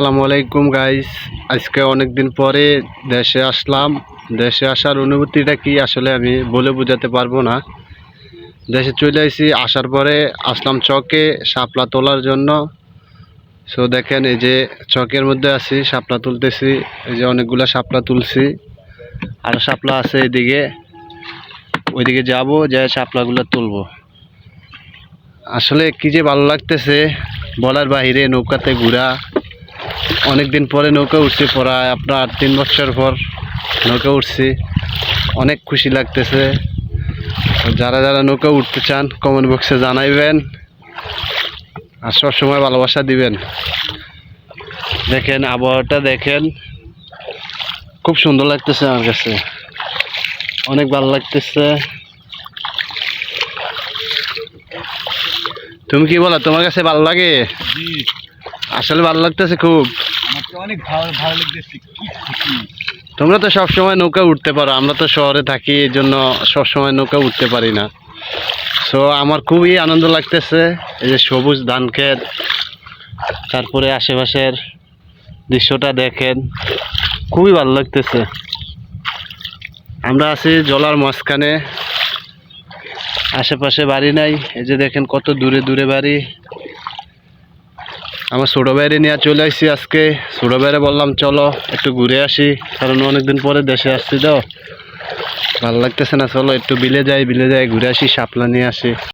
আসসালামু আলাইকুম গাইস। আজকে অনেক দিন পরে দেশে আসলাম। দেশে আসার অনুভূতিটা কি আসলে আমি বলে বোঝাতে পারবো না। দেশে চলে আসি, আসার পরে আসলাম চকে শাপলা তোলার জন্য। সো দেখেন, এই যে চকের মধ্যে আছি, শাপলা তুলতেছি। এই যে অনেকগুলা শাপলা তুলছি, আর শাপলা আছে এদিকে। ওইদিকে যাবো, যে শাপলাগুলো তুলবো। আসলে কি যে ভালো লাগতেছে বলার বাহিরে। নৌকাতে ঘোরা, অনেকদিন পরে নৌকা উঠছি, প্রায় আপনার 3 বছর পর নৌকা উঠছি। অনেক খুশি লাগতেছে। যারা যারা নৌকা উঠতে চান কমেন্ট বক্সে জানাইবেন, আর সবসময় ভালোবাসা দিবেন। দেখেন আবহাওয়াটা, দেখেন খুব সুন্দর লাগতেছে আমার কাছে, অনেক ভালো লাগতেছে। তুমি কি বলো, তোমার কাছে ভালো লাগে? জি, আসলে ভালো লাগতেছে খুব। আমার তো অনেক ভালো ভালো লাগতেছে। তোমরা তো সবসময় নৌকা উঠতে পারো, আমরা তো শহরে থাকি, এই জন্য সবসময় নৌকা উঠতে পারি না। সো আমার খুবই আনন্দ লাগতেছে। এই যে সবুজ ধান ক্ষেত, তারপরে আশেপাশের দৃশ্যটা দেখেন, খুবই ভালো লাগতেছে। আমরা আছি জলার মাঝখানে, আশেপাশে বাড়ি নাই। এই যে দেখেন কত দূরে দূরে বাড়ি। আমার ছোটো ভাইরে নিয়ে চলে আসছি আজকে। ছোটো ভাইরে বললাম চলো একটু ঘুরে আসি, কারণ অনেকদিন পরে দেশে আসছি তো ভালো লাগতেছে না। চলো একটু বিলে যাই, বিলে যাই ঘুরে আসি, শাপলা নিয়ে আসি।